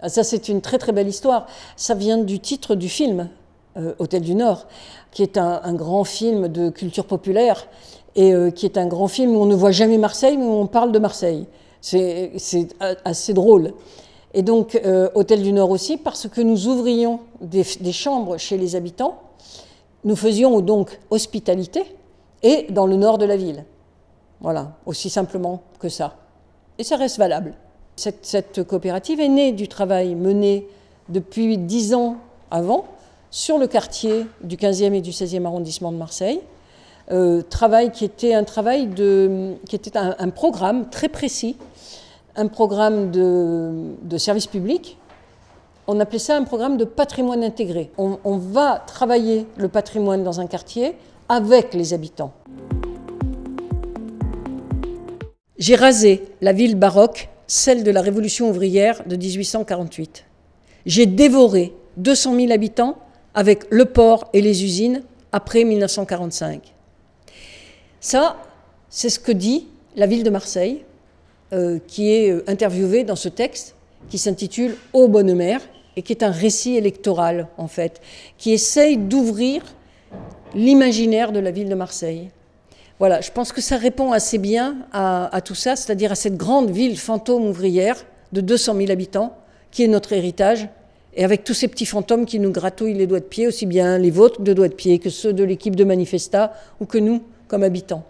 Ah, ça, c'est une très très belle histoire. Ça vient du titre du film, Hôtel du Nord, qui est un grand film de culture populaire et qui est un grand film où on ne voit jamais Marseille, mais où on parle de Marseille. C'est assez drôle. Et donc, Hôtel du Nord aussi, parce que nous ouvrions des chambres chez les habitants, nous faisions donc hospitalité, et dans le nord de la ville. Voilà, aussi simplement que ça. Et ça reste valable. Cette coopérative est née du travail mené depuis 10 ans avant sur le quartier du 15e et du 16e arrondissement de Marseille. Travail qui était un programme très précis, un programme de service public. On appelait ça un programme de patrimoine intégré. On va travailler le patrimoine dans un quartier avec les habitants. J'ai rasé la ville baroque, celle de la Révolution ouvrière de 1848. J'ai dévoré 200 000 habitants avec le port et les usines après 1945. Ça, c'est ce que dit la ville de Marseille, qui est interviewée dans ce texte qui s'intitule « Ô bonne mère » et qui est un récit électoral, en fait, qui essaye d'ouvrir l'imaginaire de la ville de Marseille. Voilà, je pense que ça répond assez bien à tout ça, c'est-à-dire à cette grande ville fantôme ouvrière de 200 000 habitants, qui est notre héritage, et avec tous ces petits fantômes qui nous gratouillent les doigts de pied, aussi bien les vôtres de doigts de pied que ceux de l'équipe de Manifesta ou que nous, comme habitants.